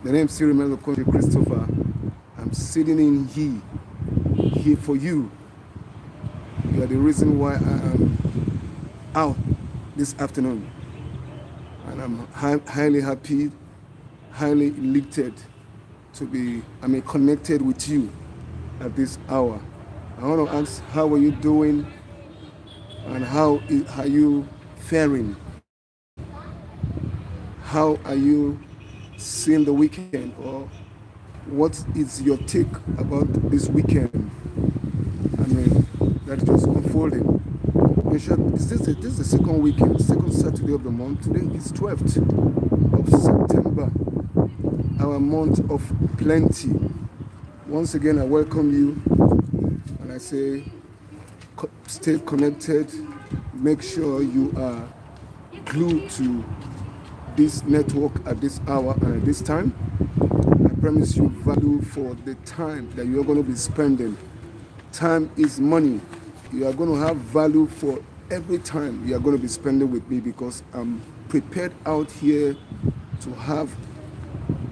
The name still remains of Country Christopher. I'm sitting in here for you. You are the reason why I am out this afternoon. And I'm highly happy, highly elated to be, connected with you at this hour. I want to ask, how are you doing and how are you faring? How are you seeing the weekend, or what is your take about this weekend? That's just unfolding. In short, this is the second weekend, second Saturday of the month. Today is 12th of September, our month of plenty. Once again, I welcome you and I say, stay connected. Make sure you are glued to this network at this hour and at this time. I promise you value for the time that you're going to be spending. Time is money. You are going to have value for every time you are going to be spending with me, because I'm prepared out here to have,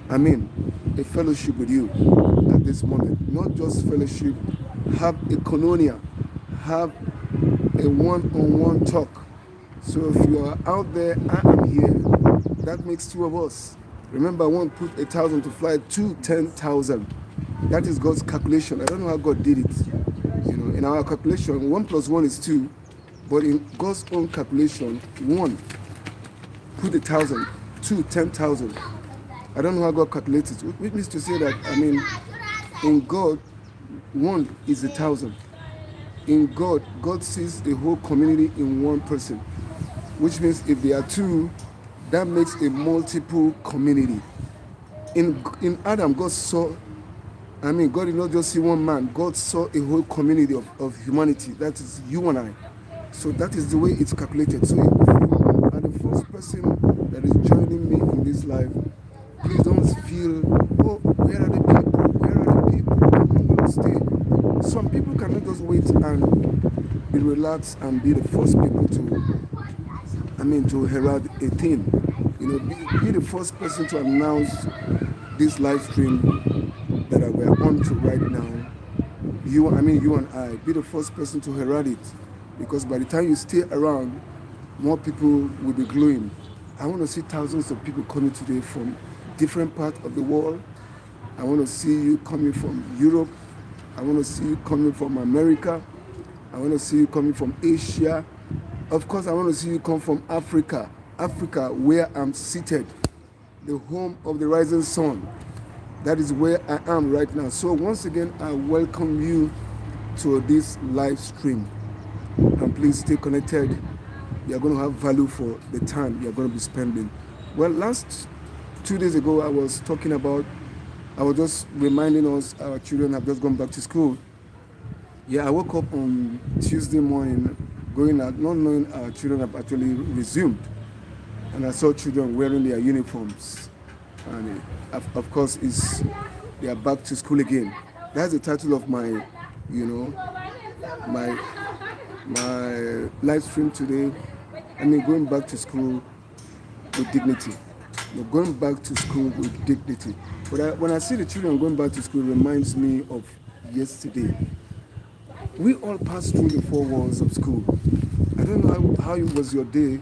a fellowship with you at this moment. Not just fellowship, have a koinonia, have a one-on-one talk. So if you are out there, I am here. That makes two of us. Remember, one put 1,000 to fly to 10,000. That is God's calculation. I don't know how God did it. In our calculation, 1 plus 1 is 2. But in God's own calculation, 1 put 1,000, 2 10,000. I don't know how God calculates it. Which means to say that, in God, 1 is 1,000. In God, God sees the whole community in one person. Which means if there are 2, that makes a multiple community. In Adam, God saw, God did not just see one man. God saw a whole community of humanity. That is you and I. So that is the way it's calculated. So if you are the first person that is joining me in this life, please don't feel, oh, where are the people? Where are the people? I'm going to stay. Some people cannot just wait and be relaxed and be the first people to herald a thing. Be the first person to announce this live stream that we're on to right now. You and I, be the first person to herald it. Because by the time you stay around, more people will be gluing. I want to see thousands of people coming today from different parts of the world. I want to see you coming from Europe. I want to see you coming from America. I want to see you coming from Asia. Of course, I want to see you come from Africa. Africa, where I'm seated, the home of the rising sun. That is where I am right now. So once again, I welcome you to this live stream. And please stay connected. You're going to have value for the time you're going to be spending. Well, last 2 days ago, I was just reminding us our children have just gone back to school. Yeah, I woke up on Tuesday morning going out, not knowing our children have actually resumed. And I saw children wearing their uniforms. And of course, they are back to school again. That's the title of my live stream today. Going back to school with dignity. Going back to school with dignity. But when I see the children going back to school, it reminds me of yesterday. We all passed through the 4 walls of school. I don't know how it was your day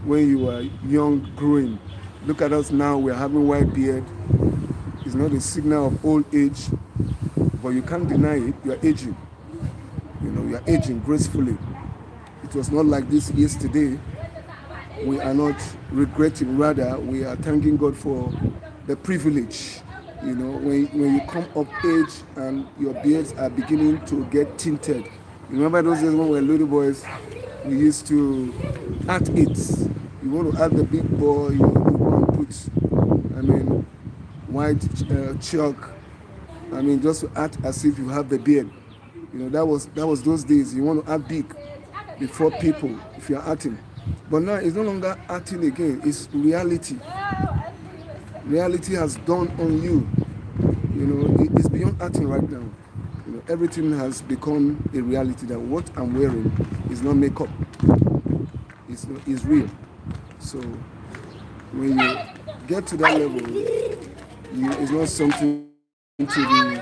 when you were young, growing. Look at us now, we're having white beard. It's not a signal of old age, but you can't deny it, you're aging. You're aging gracefully. It was not like this yesterday. We are not regretting, rather, we are thanking God for the privilege. When you come of age and your beards are beginning to get tinted. You remember those days when we were little boys, we used to act it. You want to act the big boy, you want to put, white chalk. Just to act as if you have the beard. That was those days. You want to act big before people if you're acting. But now it's no longer acting again. It's reality. Reality has dawned on you. It's beyond acting right now. Everything has become a reality that what I'm wearing is not makeup. It's real. So when you get to that level, It's not something to be,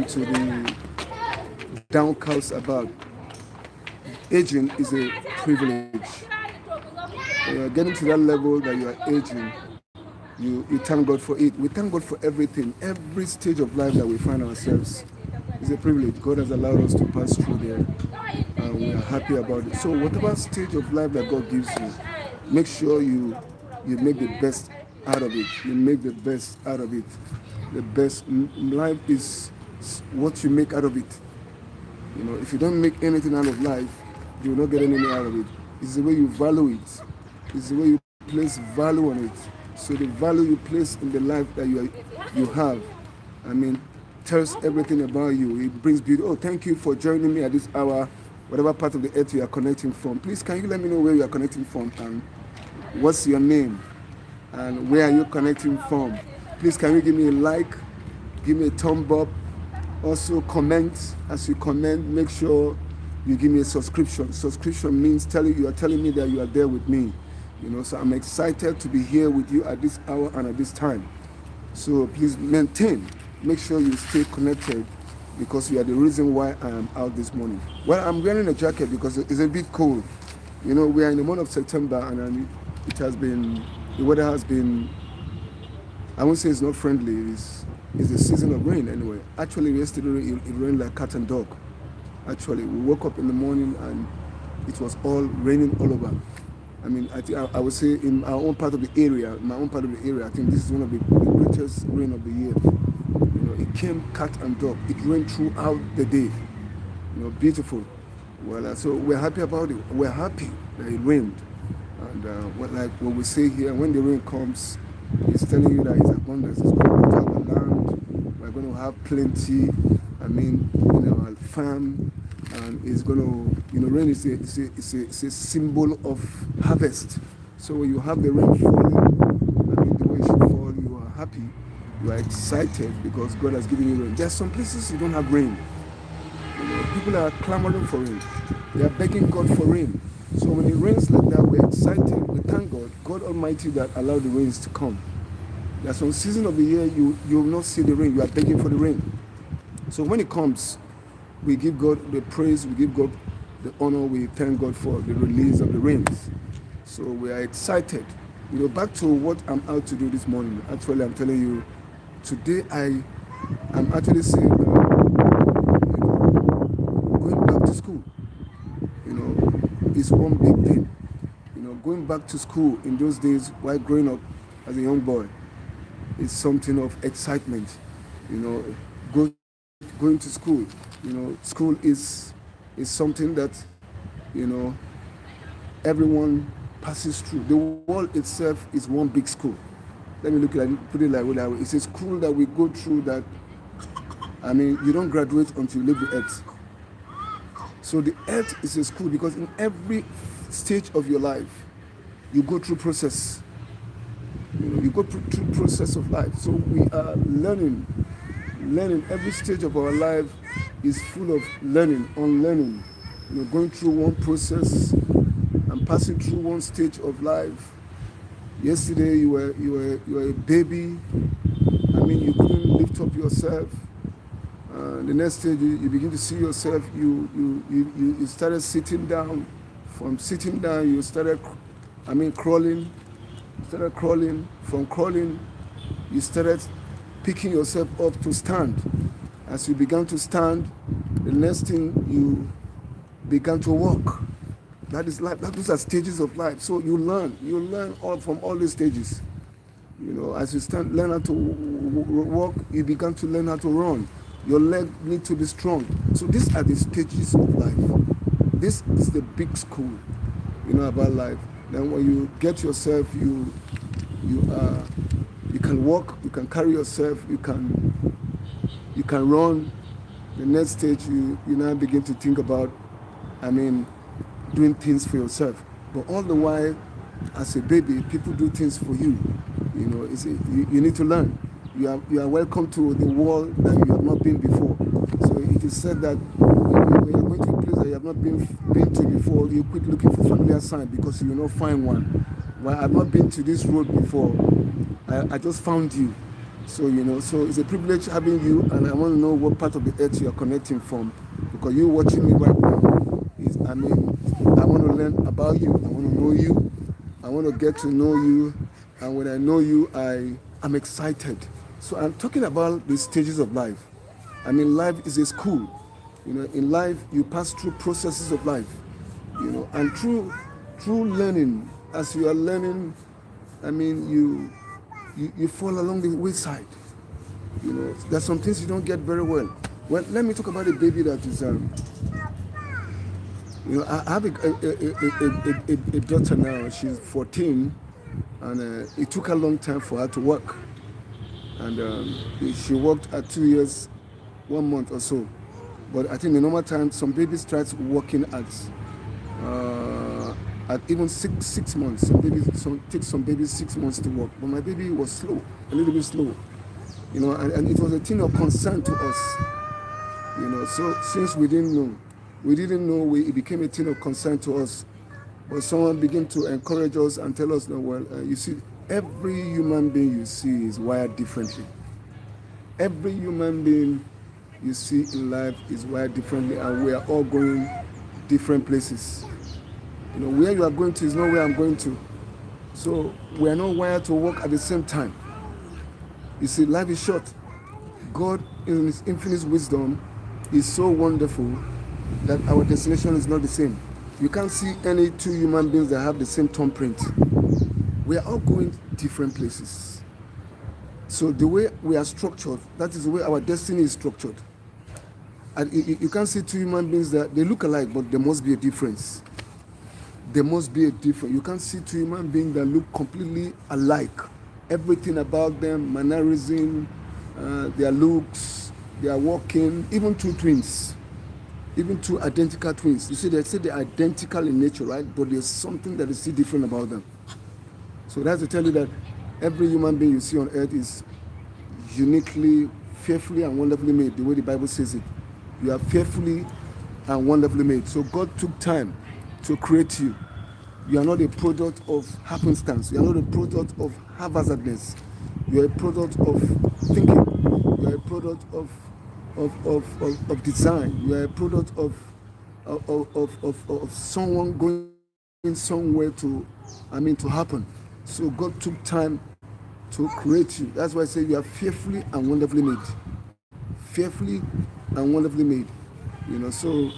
to be downcast about. Aging is a privilege. When you're getting to that level that you are aging, you thank God for it. We thank God for everything. Every stage of life that we find ourselves is a privilege. God has allowed us to pass through there, and we are happy about it. So whatever stage of life that God gives you, make sure you make the best out of it. You make the best out of it. The best life is what you make out of it. If you don't make anything out of life, you will not get anything out of it. It's the way you value it. It's the way you place value on it. So the value you place in the life that you have, tells everything about you. It brings beauty. Oh, thank you for joining me at this hour, whatever part of the earth you are connecting from. Please, can you let me know where you are connecting from and what's your name and where are you connecting from? Please, can you give me a like, give me a thumb up. Also comment. As you comment, make sure you give me a subscription. Subscription means you are telling me that you are there with me. So I'm excited to be here with you at this hour and at this time. So please make sure you stay connected, because you are the reason why I am out this morning. Well, I'm wearing a jacket because it's a bit cold. We are in the month of September, and the weather has been, I won't say it's not friendly, it's the season of rain anyway. Actually, yesterday it rained like cat and dog. Actually, we woke up in the morning and it was all raining all over. I think I would say in my own part of the area, I think this is one of the greatest rain of the year. It came cat and dog. It rained throughout the day. Beautiful. Well, so we're happy about it. We're happy that it rained. And like what we say here, when the rain comes, it's telling you that it's abundance. It's going to water the land. We're going to have plenty. Our farm. And it's going to, rain is a symbol of harvest. So when you have the rain falling, the way it should fall, you are happy, you are excited because God has given you rain. There are some places you don't have rain. People are clamoring for rain. They are begging God for rain. So when it rains like that, we're excited. We thank God Almighty, that allowed the rains to come. There's some season of the year you will not see the rain. You are begging for the rain. So when it comes, we give God the praise, we give God the honor, we thank God for the release of the rains. So we are excited. Back to what I'm out to do this morning. Actually, I'm telling you, today I'm actually saying going back to school, is one big thing. Going back to school in those days while growing up as a young boy is something of excitement. Going to school. School is something that, everyone passes through. The world itself is one big school. Let me put it like that way. It's a school that we go through that, you don't graduate until you leave the earth. So the earth is a school because in every stage of your life, you go through process. You go through process of life. So we are learning. Every stage of our life is full of learning, unlearning. Going through one process and passing through one stage of life. Yesterday you were a baby. You couldn't lift up yourself. The next stage you begin to see yourself. You started sitting down. From sitting down you started crawling. You started crawling. From crawling you started picking yourself up to stand. As you began to stand, the next thing you began to walk. That is life. Those are stages of life. So you learn all from all these stages. As you learn how to walk, you began to learn how to run. Your leg need to be strong. So these are the stages of life. This is the big school, about life. Then when you get yourself, you can walk, you can carry yourself, you can run. The next stage, you now begin to think about, doing things for yourself. But all the while, as a baby, people do things for you. You need to learn. You are welcome to the world that you have not been before. So it is said that when you are going to a place that you have not been to before, you quit looking for familiar signs because you will not find one. Well, I have not been to this road before. I just found you. So, so it's a privilege having you, and I want to know what part of the earth you are connecting from, because you're watching me right now. I want to learn about you. I want to know you. I want to get to know you. And when I know you, I'm excited. So I'm talking about the stages of life. Life is a school. In life, you pass through processes of life. And through learning, as you are learning, you fall along the wayside. There's some things you don't get very well. Well, let me talk about a baby that is. I have a daughter now. She's 14, and it took a long time for her to work. And she worked at 2 years, 1 month or so. But I think in normal time, some babies start working at even six months. Takes some babies 6 months to work. But my baby was slow, a little bit slow. And it was a thing of concern to us. So since we didn't know, it became a thing of concern to us. But someone began to encourage us and tell us, no, well, you see, every human being you see is wired differently. Every human being you see in life is wired differently, and we are all going different places. Where you are going to is not where I'm going to. So we are not wired to work at the same time. You see, life is short. God, in His infinite wisdom, is so wonderful that our destination is not the same. You can't see any two human beings that have the same thumbprint. We are all going different places. So the way we are structured, that is the way our destiny is structured. And you can't see two human beings that they look alike, but there must be a difference. There must be a difference. You can't see two human beings that look completely alike. Everything about them, mannerism, their looks, their walking, even two twins, even two identical twins. You see, they say they're identical in nature, right? But there's something that is still different about them. So that's to tell you that every human being you see on earth is uniquely, fearfully, and wonderfully made, the way the Bible says it. You are fearfully and wonderfully made. So God took time to create you. You are not a product of happenstance. You are not a product of haphazardness. You are a product of thinking. You are a product of design. You are a product of someone going somewhere to happen. So God took time to create you. That's why I say you are fearfully and wonderfully made. Fearfully and wonderfully made. So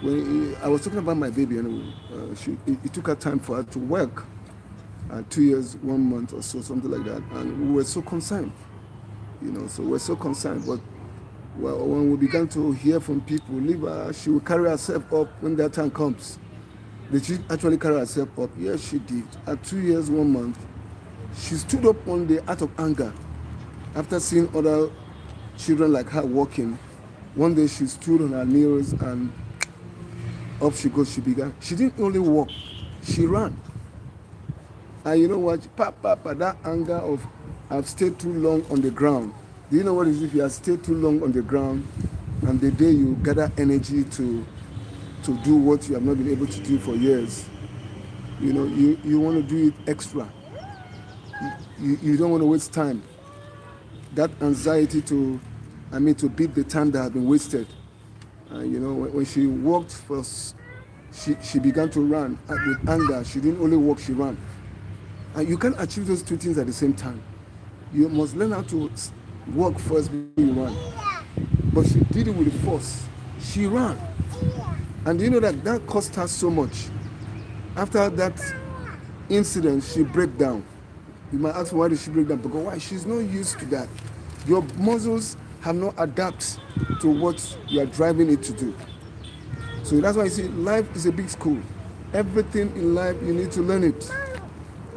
when I was talking about my baby, it took her time for her to work, 2 years, 1 month or so, something like that, and we were so concerned. So we're so concerned. But when we began to hear from people, leave her, she will carry herself up when that time comes. Did she actually carry herself up? Yes, she did. At 2 years, 1 month, she stood up one day out of anger. After seeing other children like her walking, one day she stood on her knees and up she goes. She didn't only walk, she ran. And you know what? That anger of I've stayed too long on the ground. Do you know what it is if you have stayed too long on the ground, and the day you gather energy to do what you have not been able to do for years? You want to do it extra. You don't want to waste time. That anxiety to beat the time that has been wasted. When she walked first, she began to run with anger. She didn't only walk, she ran. And you can't achieve those two things at the same time. You must learn how to walk first before you run. But she did it with force. She ran. And you know that cost her so much. After that incident, she broke down. You might ask, why did she break down? Because why? She's not used to that. Your muscles have not adapted to what you are driving it to do. So that's why you see, life is a big school. Everything in life, you need to learn it.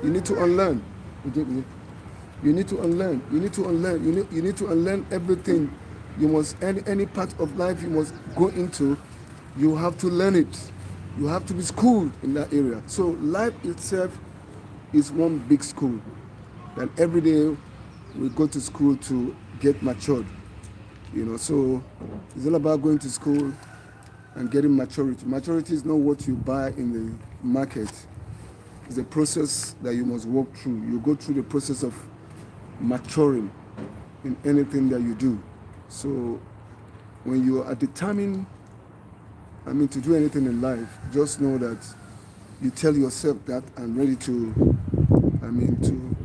You need to unlearn. You need to unlearn. You need to unlearn. You need to unlearn everything. You must, any part of life you must go into, you have to learn it. You have to be schooled in that area. So life itself is one big school. And every day we go to school to get matured. So it's all about going to school and getting maturity. Maturity is not what you buy in the market. It's a process that you must walk through. You go through the process of maturing in anything that you do. So when you are determined, to do anything in life, just know that you tell yourself that I'm ready to,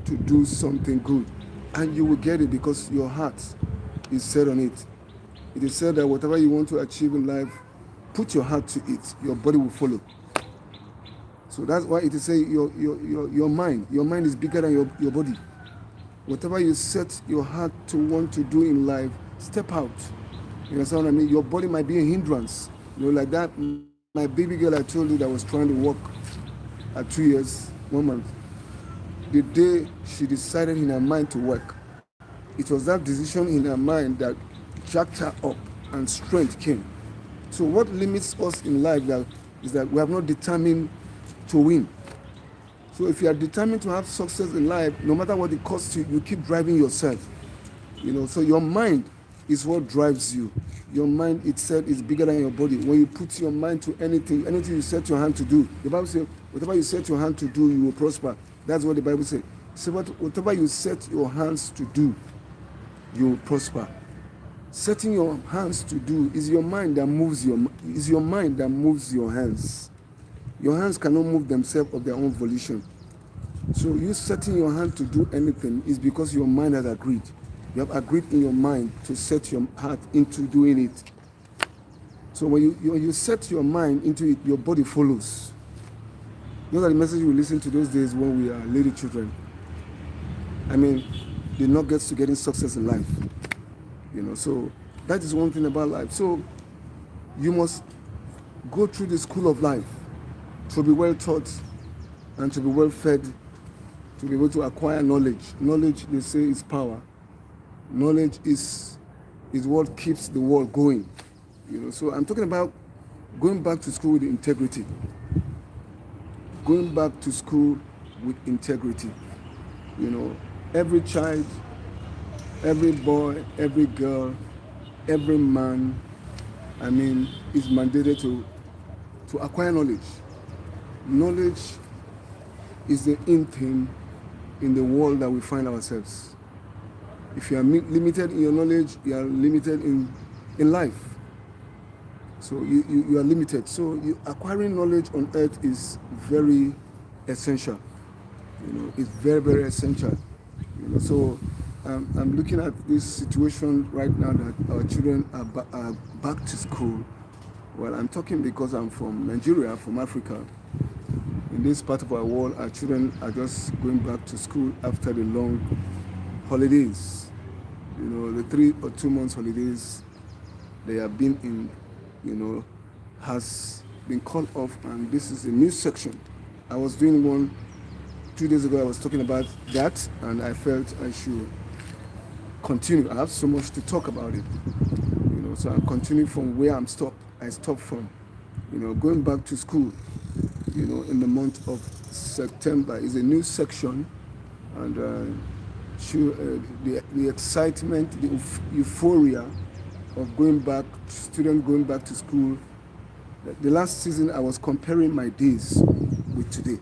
to do something good. And you will get it because your heart is set on it. It is said that whatever you want to achieve in life, put your heart to it. Your body will follow. So that's why it is say your mind is bigger than your body. Whatever you set your heart to want to do in life, step out. You understand what I mean? Your body might be a hindrance. Like that, my baby girl I told you that was trying to walk at 2 years, 1 month. The day she decided in her mind to work, it was that decision in her mind that jacked her up and strength came. So what limits us in life is that we have not determined to win. So if you are determined to have success in life, no matter what it costs you, you keep driving yourself. So your mind is what drives you. Your mind itself is bigger than your body. When you put your mind to anything you set your hand to do, the Bible says, whatever you set your hand to do, you will prosper. That's what the Bible says. So whatever you set your hands to do, you will prosper. Setting your hands to do is your mind that moves your hands. Your hands cannot move themselves of their own volition. So you setting your hand to do anything is because your mind has agreed. You have agreed in your mind to set your heart into doing it. So when you set your mind into it, your body follows. Those are the messages we listen to those days when we are little children. The nuggets to getting success in life. So that is one thing about life. So you must go through the school of life to be well taught and to be well fed, to be able to acquire knowledge. Knowledge, they say, is power. Knowledge is what keeps the world going. So I'm talking about going back to school with integrity. Going back to school with integrity. Every child, every boy, every girl, every man, is mandated to acquire knowledge. Knowledge is the in thing in the world that we find ourselves. If you are limited in your knowledge, you are limited in life. So you are limited. So acquiring knowledge on earth is very essential. It's very, very essential. So I'm looking at this situation right now that our children are back to school. Well, I'm talking because I'm from Nigeria, from Africa. In this part of our world, our children are just going back to school after the long holidays. The 3 or 2 months holidays they have been in, has been called off, and this is a new section. I was doing one 2 days ago. I was talking about that, and I felt I should continue. I have so much to talk about it. So I'm continuing from where I stopped from. Going back to school, in the month of September is a new section, and the excitement, the euphoria of students going back to school. The last season I was comparing my days with today.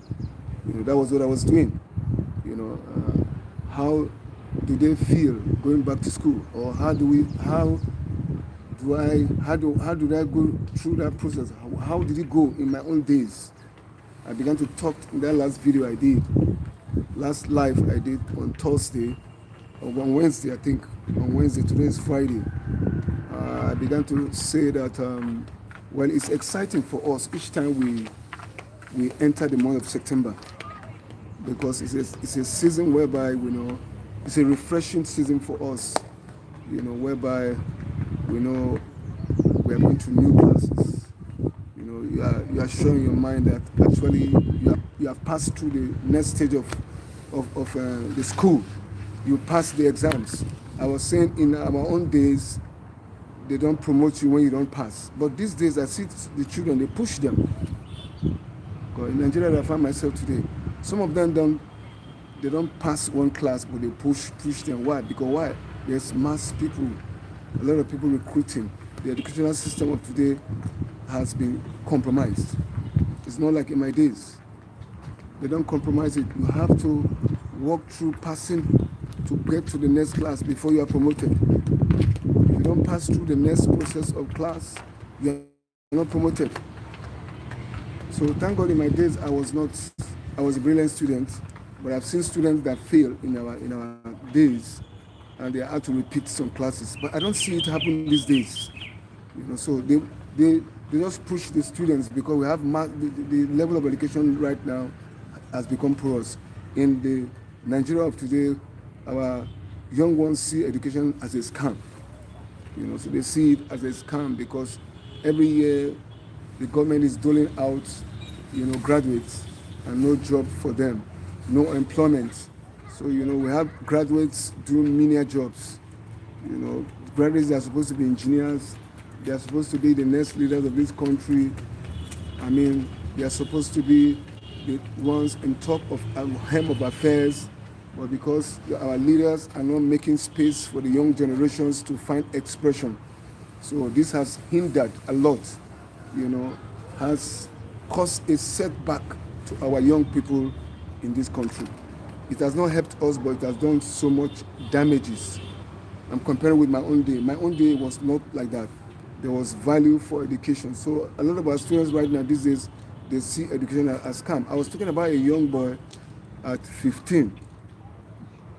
That was what I was doing. How do they feel going back to school, or how do I go through that process? How did it go in my own days? I began to talk in that last video I did, last live I did on Thursday, or on Wednesday, I think. On Wednesday, today is Friday. I began to say that, it's exciting for us each time we enter the month of September, because it's a season whereby, it's a refreshing season for us, whereby we know we are going to new classes. You are showing your mind that actually you have passed through the next stage of the school. You passed the exams. I was saying in our own days, they don't promote you when you don't pass. But these days, I see the children, they push them. In Nigeria, I find myself today, some of them don't pass one class, but they push them. Why? Because why? There's mass people, a lot of people recruiting. The educational system of today has been compromised. It's not like in my days. They don't compromise it. You have to walk through passing to get to the next class before you are promoted. If you don't pass through the next process of class, you are not promoted. So thank God in my days I was a brilliant student, but I've seen students that fail in our days, and they have to repeat some classes. But I don't see it happen these days. So they just push the students because we have the level of education right now has become porous. In the Nigeria of today, our young ones see education as a scam. So they see it as a scam because every year the government is doling out, graduates and no job for them, no employment. So, we have graduates doing menial jobs. Graduates are supposed to be engineers. They are supposed to be the next leaders of this country. They are supposed to be the ones in top of a hem of affairs. But because our leaders are not making space for the young generations to find expression, so this has hindered a lot, has caused a setback to our young people in this country. It has not helped us, but it has done so much damages. I'm comparing with my own day. My own day was not like that. There was value for education. So a lot of our students right now these days, they see education as scam. I was talking about a young boy at 15.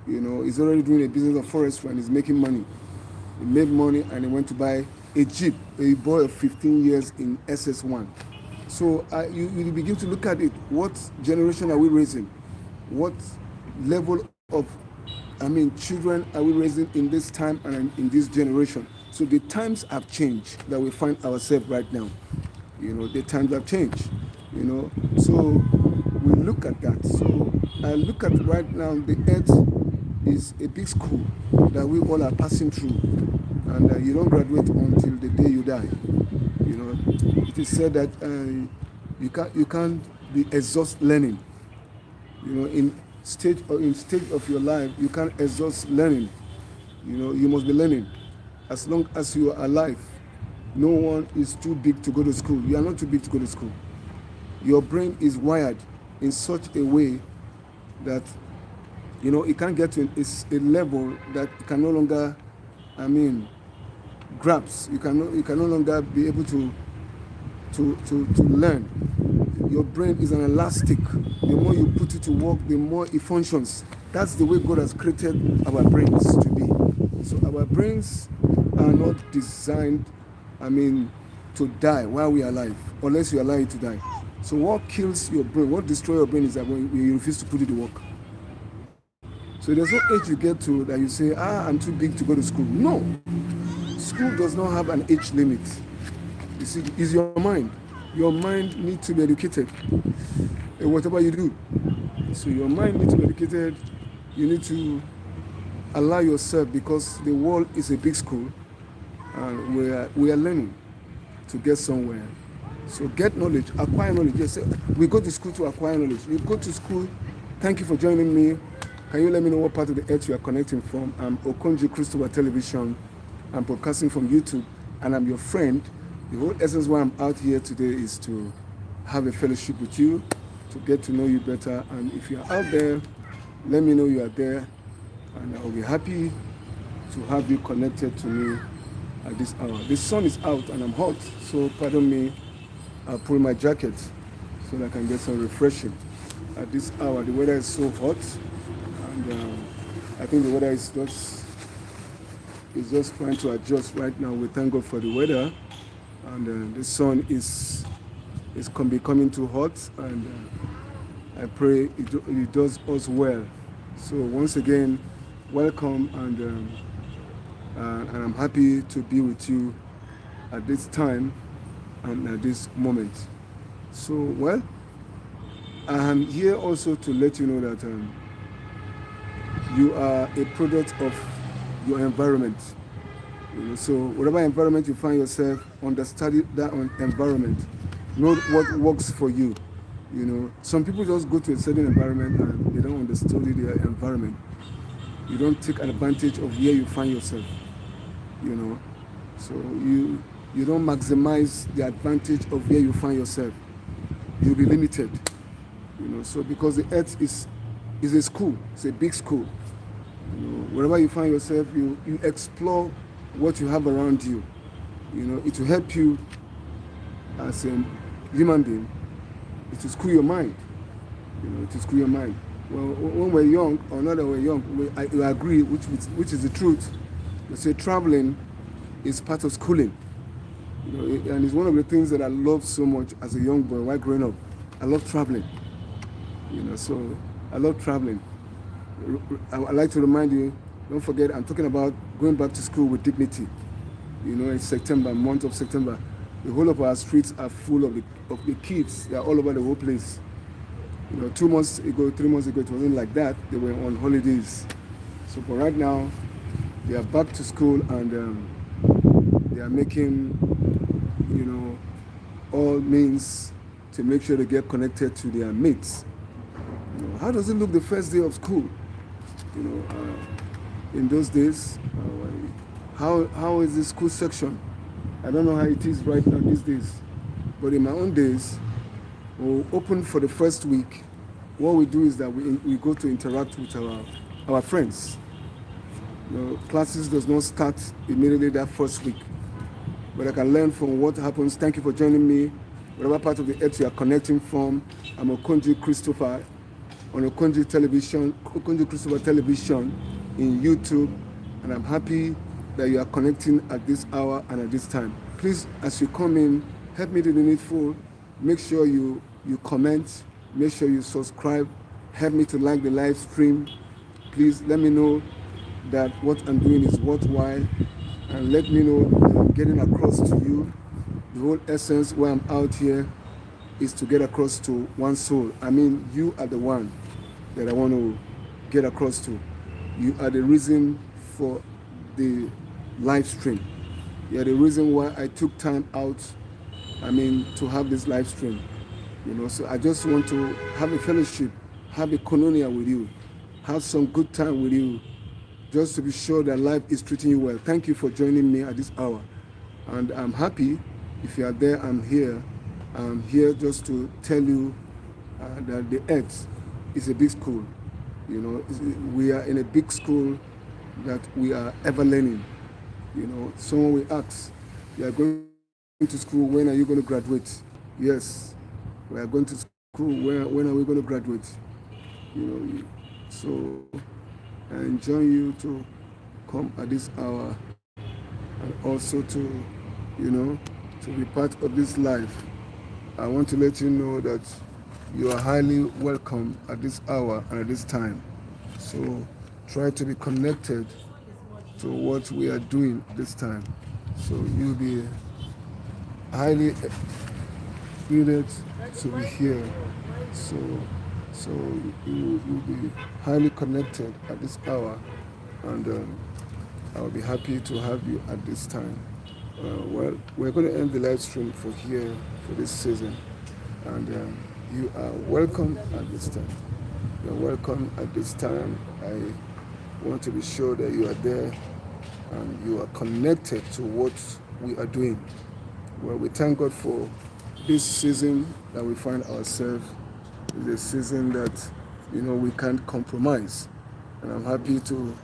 He's already doing a business of forestry and he's making money. He made money and he went to buy a Jeep, a boy of 15 years in SS1. So you begin to look at it. What generation are we raising? What level of children are we raising in this time and in this generation? So the times have changed that we find ourselves right now. The times have changed. So we look at that. So I look at right now the earth is a big school that we all are passing through, and you don't graduate until the day you die. It is said that you can't be exhaust learning. In stage of your life, you can't exhaust learning. You must be learning as long as you are alive. No one is too big to go to school. You are not too big to go to school. Your brain is wired in such a way that it can't get to a level that it can no longer grasp. You can no longer be able to learn. Your brain is an elastic. The more you put it to work, the more it functions. That's the way God has created our brains to be. So our brains are not designed, to die while we are alive, unless you allow it to die. So what kills your brain, what destroys your brain is that when you refuse to put it to work. So there's no age you get to that you say, I'm too big to go to school. No. School does not have an age limit. You see, it's your mind. Your mind needs to be educated in whatever you do. So your mind needs to be educated. You need to allow yourself, because the world is a big school and we are learning to get somewhere. So get knowledge, acquire knowledge. Yes, we go to school to acquire knowledge. You go to school. Thank you for joining me. Can you let me know what part of the earth you are connecting from? I'm Okonjo Christopher Television. I'm broadcasting from YouTube, and I'm your friend. The whole essence why I'm out here today is to have a fellowship with you, to get to know you better. And if you're out there, let me know you are there, and I'll be happy to have you connected to me at this hour. The sun is out and I'm hot, so pardon me. I'll pull my jacket so that I can get some refreshing. At this hour, the weather is so hot, and I think the weather is just trying to adjust right now. We thank God for the weather, and the sun is becoming too hot, and I pray it does us well. So once again, welcome, and I'm happy to be with you at this time and at this moment. So, well, I am here also to let you know that you are a product of your environment. So whatever environment you find yourself, understudy that environment. Know what works for you. Some people just go to a certain environment and they don't understudy their environment. You don't take advantage of where you find yourself. So you don't maximize the advantage of where you find yourself. You'll be limited. So because the earth is a school, it's a big school. wherever you find yourself, you explore what you have around you. You know, it will help you as a human being. It will school your mind. You know, it will school your mind. Well, when we're young, or not that we're young, I agree, which is the truth. You say traveling is part of schooling. You know, and it's one of the things that I love so much as a young boy while growing up. I love traveling. You know, so I love traveling. I'd like to remind you, don't forget, I'm talking about going back to school with dignity. You know, it's September, month of September. The whole of our streets are full of the kids. They are all over the whole place. You know, 2 months ago, 3 months ago, it wasn't like that. They were on holidays. So for right now, they are back to school, and they are making, you know, all means to make sure they get connected to their mates. You know, how does it look the first day of school? You know, in those days, how is the school section? I don't know how it is right now these days, but in my own days, we'll open for the first week. What we do is that we go to interact with our friends. You know, classes does not start immediately that first week, but I can learn from what happens. Thank you for joining me. Whatever part of the earth you are connecting from, I'm Okonjo Christopher on Okonjo Television, Okonjo Christopher Television in YouTube, and I'm happy that you are connecting at this hour and at this time. Please, as you come in, help me do the needful. Make sure you comment. Make sure you subscribe. Help me to like the live stream. Please let me know that what I'm doing is worthwhile, and let me know that I'm getting across to you. The whole essence why I'm out here is to get across to one soul. I mean, you are the one that I want to get across to. You are the reason for the live stream. You are the reason why I took time out, to have this live stream. You know, so I just want to have a fellowship, have a koinonia with you, have some good time with you, just to be sure that life is treating you well. Thank you for joining me at this hour. And I'm happy. If you are there, I'm here. I'm here just to tell you that the earth is a big school. You know, we are in a big school that we are ever learning. You know, someone will ask, you are going to school, when are you going to graduate? Yes, we are going to school, when are we going to graduate? You know, so I enjoy you to come at this hour, and also to, you know, to be part of this life. I want to let you know that you are highly welcome at this hour and at this time. So try to be connected to what we are doing this time. So you'll be highly needed to be here. So you'll be highly connected at this hour, and I'll be happy to have you at this time. Well, we're going to end the live stream for here for this season, and you are welcome at this time. You're welcome at this time. I want to be sure that you are there and you are connected to what we are doing. Well, we thank God for this season that we find ourselves. It's a season that, you know, we can't compromise, and I'm happy to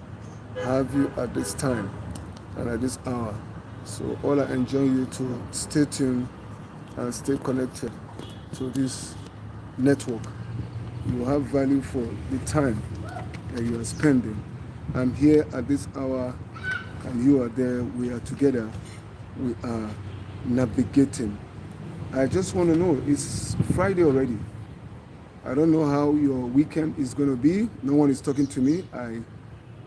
have you at this time and at this hour. So all I enjoin you to stay tuned and stay connected to this network. You will have value for the time that you are spending. I'm here at this hour and you are there. We are together. We are navigating. I just want to know, it's Friday already. I don't know how your weekend is going to be. No one is talking to me.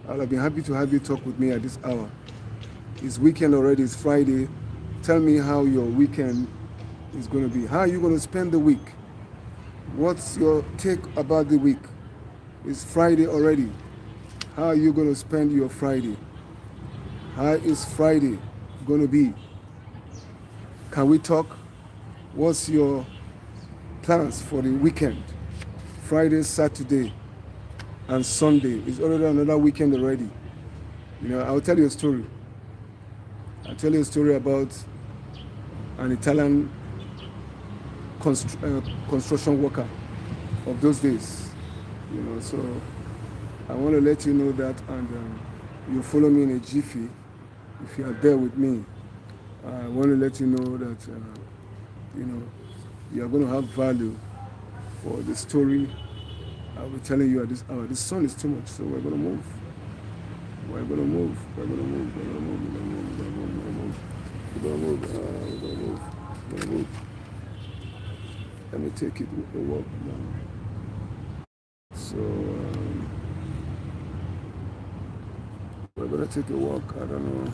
I'll be happy to have you talk with me at this hour. It's weekend already, it's Friday. Tell me how your weekend is going to be. How are you going to spend the week? What's your take about the week? It's Friday already. How are you going to spend your Friday? How is Friday going to be? Can we talk? What's your plans for the weekend? Friday, Saturday, and Sunday. It's already another weekend already. You know, I'll tell you a story. I'll tell you a story about an Italian construction worker of those days. You know, so I want to let you know that, and you follow me in a jiffy. If you are there with me, I want to let you know that you know you are going to have value for the story I'll be telling you at this hour. The sun is too much, so we're going to move. We're going to move. We're going to move. We're going to move. We're going to move. We're going to move. We're going to move. We're going to move. We're going to move. Let me take it with the walk now. So we're going to take a walk. I don't know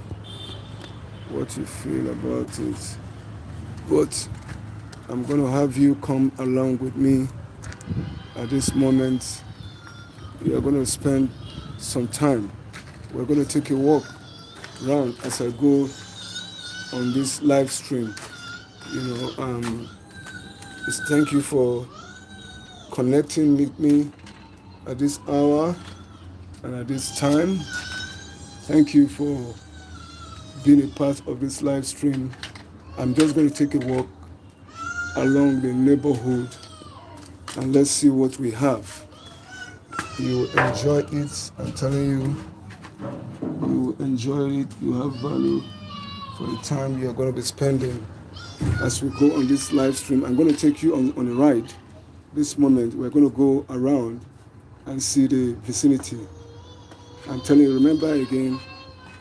what you feel about it, but I'm going to have you come along with me at this moment. We are going to spend some time. We're going to take a walk around as I go on this live stream. Thank you for connecting with me at this hour and at this time. Thank you for being a part of this live stream. I'm just going to take a walk along the neighborhood and let's see what we have. You will enjoy it. I'm telling you, you will enjoy it. You have value for the time you are going to be spending as we go on this live stream. I'm going to take you on a ride. This moment, we're going to go around and see the vicinity. I'm telling you, remember again,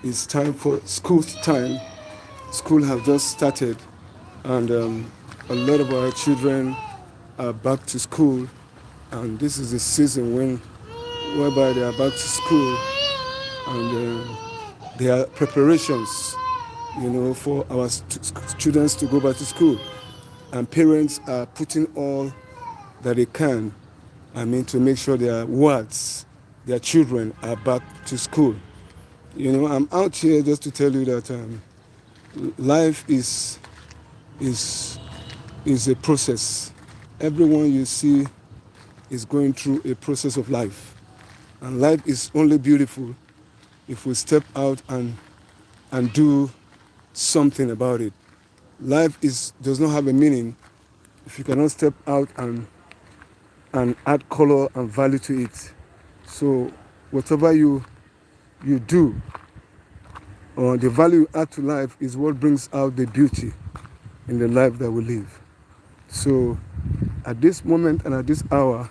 it's time for school time. School have just started, and a lot of our children are back to school, and this is the season whereby they are back to school, and there are preparations, for our students to go back to school, and parents are putting all that they can, to make sure their children are back to school. I'm out here just to tell you that life is a process. Everyone you see is going through a process of life. And life is only beautiful if we step out and do something about it. Life does not have a meaning if you cannot step out and add color and value to it. So whatever you do, or the value you add to life is what brings out the beauty in the life that we live. So at this moment and at this hour,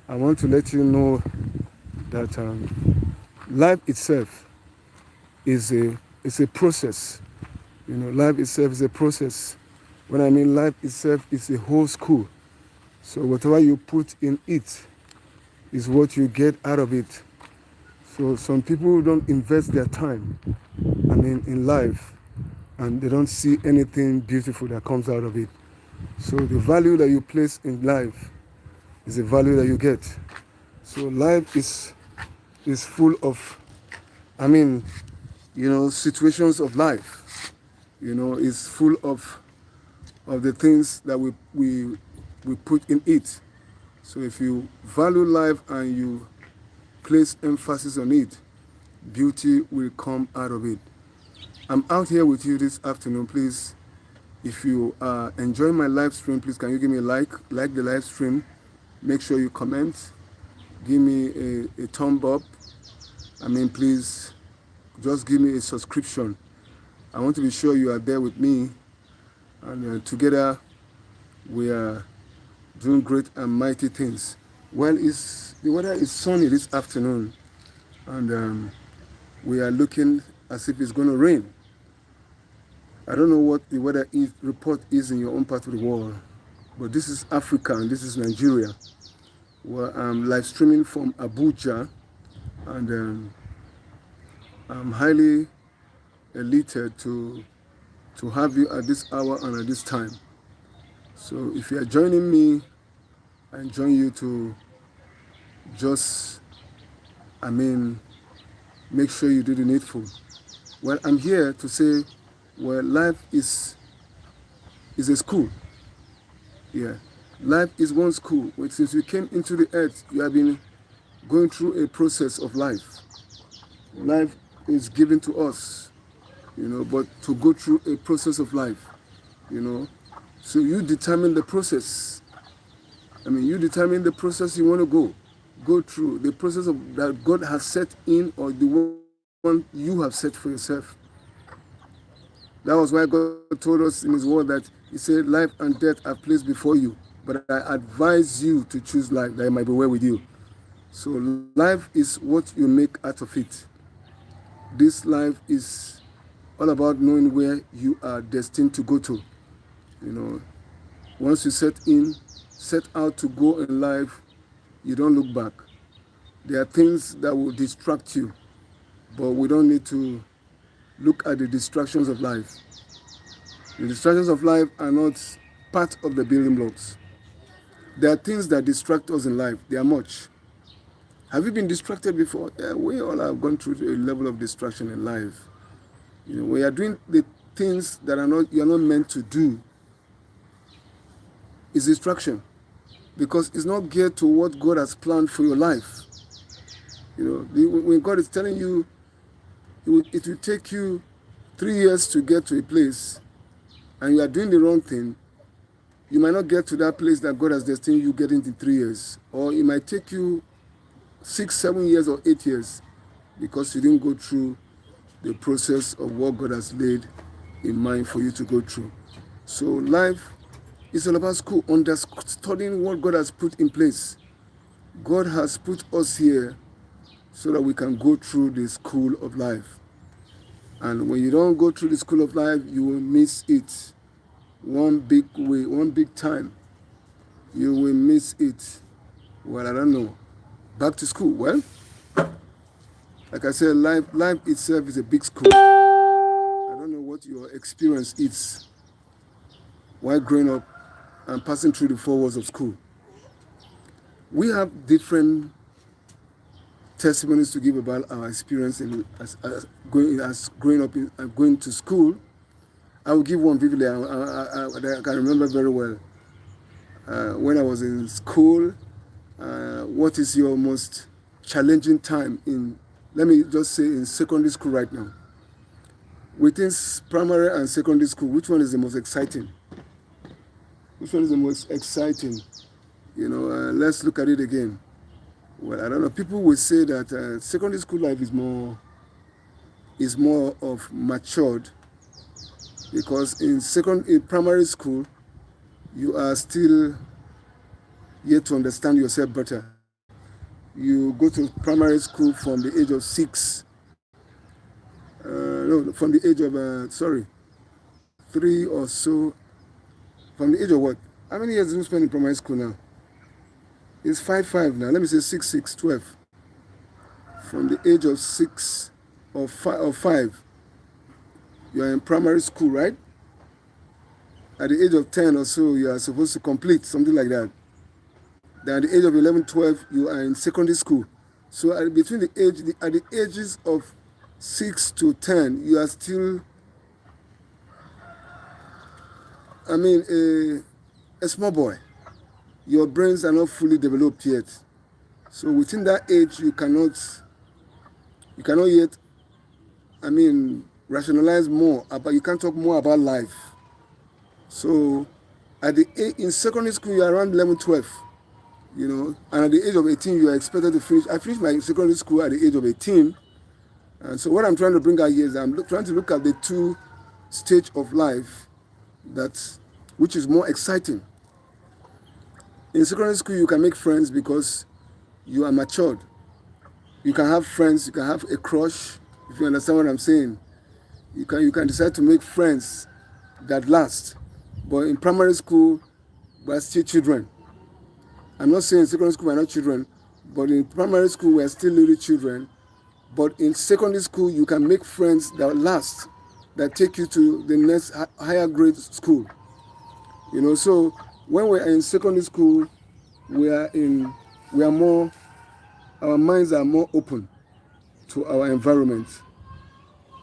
I want to let you know that life itself is a process. Life itself is a process. When I mean life itself is a whole school. So whatever you put in it is what you get out of it. So some people don't invest their time, in life, and they don't see anything beautiful that comes out of it. So the value that you place in life is the value that you get. So life is full of, situations of life. It's full of the things that we put in it. So if you value life and you place emphasis on it, beauty will come out of it. I'm out here with you this afternoon. Please, if you are enjoying my live stream, please can you give me a like the live stream. Make sure you comment. Give me a thumb up. Please just give me a subscription. I want to be sure you are there with me, and together we are doing great and mighty things. Well, the weather is sunny this afternoon, and we are looking as if it's going to rain. I don't know what the weather report is in your own part of the world, but this is Africa and this is Nigeria. I'm live streaming from Abuja, and I'm highly elated to have you at this hour and at this time. So if you are joining me, I join you to just, make sure you do the needful. Well, I'm here to say, life is a school. Yeah, life is one school. Since you came into the earth, you have been going through a process of life. Life is given to us, but to go through a process of life, So you determine the process. You determine the process you want to go through, the process that God has set in, or the one you have set for yourself. That was why God told us in His word that He said, life and death are placed before you, but I advise you to choose life that it might be well with you. So life is what you make out of it. This life is all about knowing where you are destined to go to. You know, once you set out to go in life, you don't look back. There are things that will distract you, but we don't need to look at the distractions of life. The distractions of life are not part of the building blocks. There are things that distract us in life. There are much. Have you been distracted before? Yeah, we all have gone through a level of distraction in life. You know, when you are doing the things that you are not meant to do, it's distraction, because it's not geared to what God has planned for your life. You know, when God is telling you it will take you 3 years to get to a place, and you are doing the wrong thing, you might not get to that place that God has destined you getting in 3 years, or it might take you 6, 7 years, or 8 years, because you didn't go through the process of what God has laid in mind for you to go through. So life is all about school, studying what God has put in place. God has put us here so that we can go through the school of life. And when you don't go through the school of life, you will miss it one big way, one big time. You will miss it. Well, I don't know. Back to school. Well, like I said, life itself is a big school. I don't know what your experience is while growing up and passing through the 4 walls of school. We have different testimonies to give about our experience as growing up and going to school. I will give one vividly. I can remember very well. When I was in school, what is your most challenging time in, let me just say, in secondary school right now? Within primary and secondary school, which one is the most exciting? Which one is the most exciting? You know, let's look at it again. Well, I don't know. People will say that secondary school life is more of matured, because in primary school, you are still yet to understand yourself better. You go to primary school from the age of 6. From the age of 3 or so. From the age of what? How many years do you spend in primary school now? It's 5 now. Let me say 6, 12. From the age of 6 or 5, you are in primary school, right? At the age of 10 or so, you are supposed to complete something like that. Then at the age of 11, 12, you are in secondary school. So at the ages of 6 to 10, you are still, a small boy. Your brains are not fully developed yet. So within that age, you cannot yet, rationalize more about, you can't talk more about life. So in secondary school, you are around 11, 12, you know, and at the age of 18, you are expected to finish. I finished my secondary school at the age of 18. And so what I'm trying to bring out here is I'm trying to look at the 2 stages of life which is more exciting. In secondary school, you can make friends because you are matured. You can have friends, you can have a crush, if you understand what I'm saying. You can decide to make friends that last. But in primary school, we are still children. I'm not saying in secondary school we are not children, but in primary school we are still little children. But in secondary school, you can make friends that last, that take you to the next higher grade school. You know, so when we're in secondary school, our minds are more open to our environment.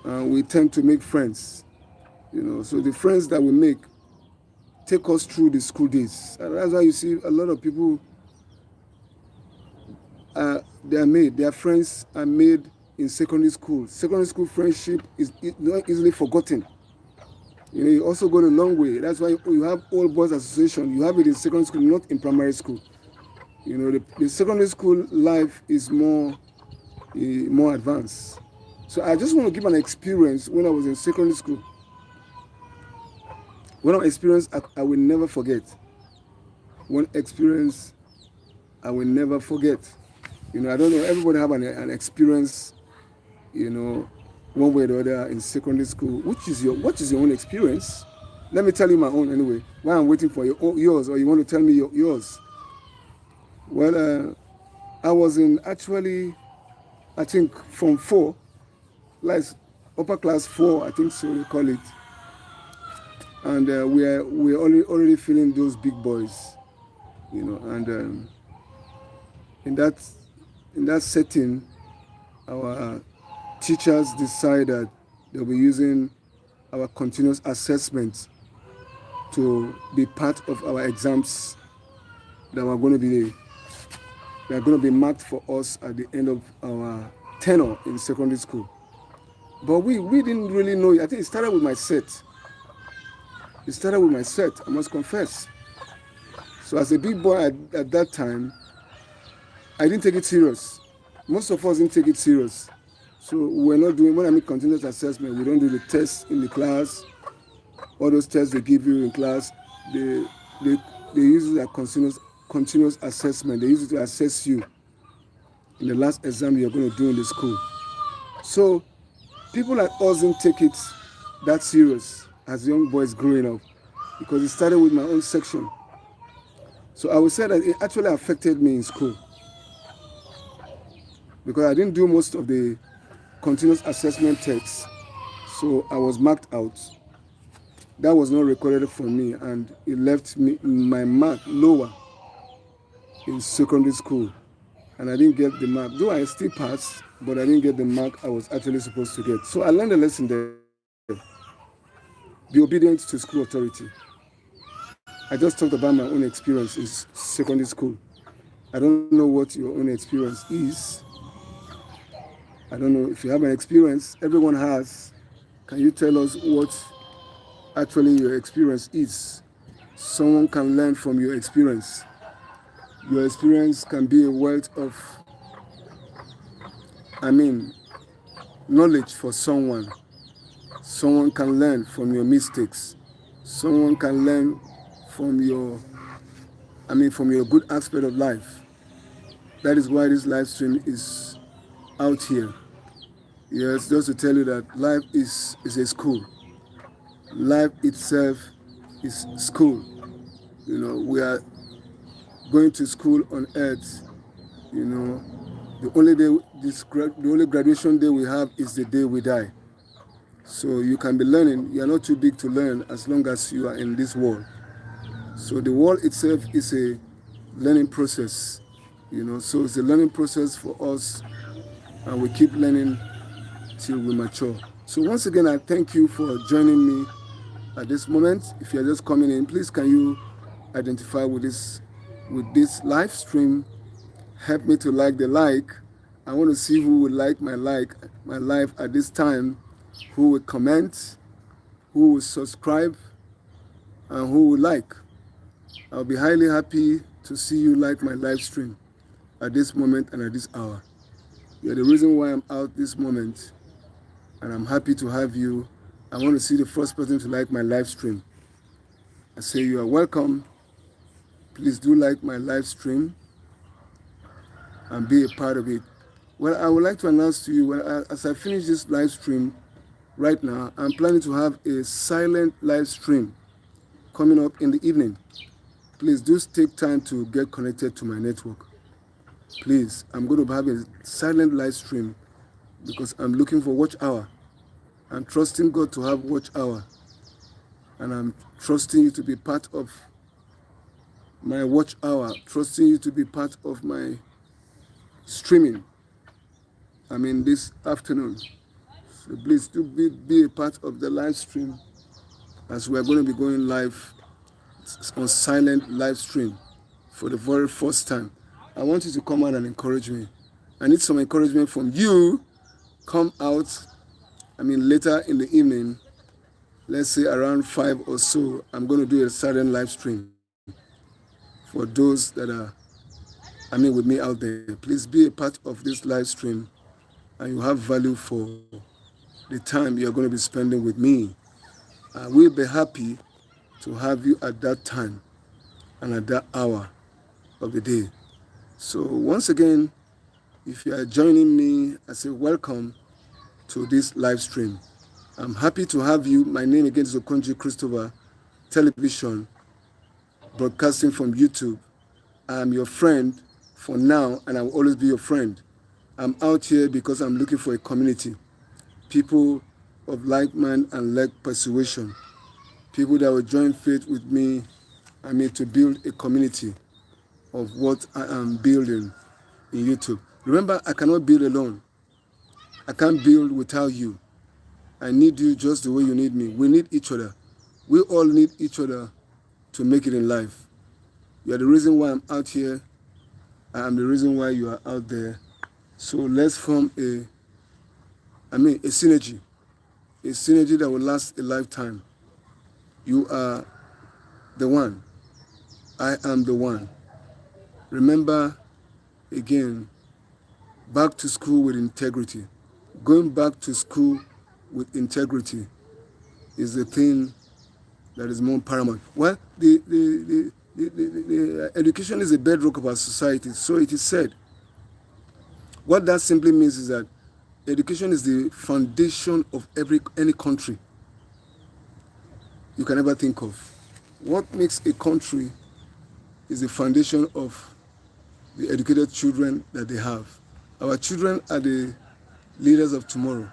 We tend to make friends. You know, so the friends that we make take us through the school days. And that's why you see a lot of people, their friends are made in secondary school. Secondary school friendship is not easily forgotten. You know, you also go a long way. That's why you have Old Boys Association. You have it in secondary school, not in primary school. You know, the secondary school life is more advanced. So I just want to give an experience when I was in secondary school. One experience I will never forget. One experience I will never forget. I don't know, everybody have an experience, one way or the other in secondary school. What is your own experience? Let me tell you my own anyway. While I'm waiting for yours, or you want to tell me yours? Well, I was in actually, I think from 4, like upper class 4, I think so they call it. And we're already feeling those big boys, and in that setting, our teachers decided they'll be using our continuous assessment to be part of our exams that are going to be marked for us at the end of our tenure in secondary school. But we didn't really know it. I think it started with my set. I must confess. So as a big boy at that time, I didn't take it serious. Most of us didn't take it serious. So we're not doing, when I mean continuous assessment, we don't do the tests in the class. All those tests they give you in class, they use it as continuous assessment. They use it to assess you in the last exam you're going to do in the school. So people like us didn't take it that serious as young boys growing up, because it started with my own section. So I would say that it actually affected me in school, because I didn't do most of the continuous assessment tests, so I was marked out. That was not recorded for me, and it left my mark lower in secondary school, and I didn't get the mark. Though I still passed, but I didn't get the mark I was actually supposed to get. So I learned a lesson there. Be obedient to school authority. I just talked about my own experience in secondary school. I don't know what your own experience is. I don't know if you have an experience. Everyone has. Can you tell us what actually your experience is? Someone can learn from your experience. Your experience can be a wealth of, knowledge for someone. Someone can learn from your mistakes. Someone can learn from your good aspect of life. That is why this live stream is out here. Yes, just to tell you that life is a school. Life itself is school. We are going to school on earth. The only graduation day we have is the day we die. So you can be learning. You are not too big to learn as long as you are in this world. So the world itself is a learning process. So it's a learning process for us, and we keep learning till we mature. So once again, I thank you for joining me at this moment. If you're just coming in, please can you identify with this live stream? Help me to like the like. I want to see who would like my live at this time, who would comment, who would subscribe, and who would like. I'll be highly happy to see you like my live stream at this moment and at this hour. You're the reason why I'm out this moment, and I'm happy to have you. I want to see the first person to like my live stream. I say you are welcome. Please do like my live stream and be a part of it. Well, I would like to announce to you, as I finish this live stream right now, I'm planning to have a silent live stream coming up in the evening. Please do take time to get connected to my network. Please, I'm going to have a silent live stream because I'm looking for watch hour. I'm trusting God to have watch hour, and I'm trusting you to be part of my watch hour, trusting you to be part of my streaming. This afternoon. So please do be a part of the live stream, as we're going to be going live on silent live stream for the very first time. I want you to come out and encourage me. I need some encouragement from you. Come out, later in the evening, let's say around 5 or so, I'm going to do a silent live stream for those that are with me out there. Please be a part of this live stream and you have value for the time you're going to be spending with me, I will be happy to have you at that time and at that hour of the day. So once again, if you are joining me, I say welcome to this live stream. I'm happy to have you. My name again is Okonjo Christopher, television, broadcasting from YouTube. I'm your friend for now, and I will always be your friend. I'm out here because I'm looking for a community, people of like mind and like persuasion, people that will join faith with me, to build a community of what I am building in YouTube. Remember, I cannot build alone. I can't build without you. I need you just the way you need me. We need each other. We all need each other to make it in life. You are the reason why I'm out here. I am the reason why you are out there. So let's form a synergy. A synergy that will last a lifetime. You are the one. I am the one. Remember, again, back to school with integrity. Going back to school with integrity is the thing that is more paramount. Well, the education is a bedrock of our society, so it is said. What that simply means is that education is the foundation of any country you can ever think of. What makes a country is the foundation of the educated children that they have. Our children are the leaders of tomorrow.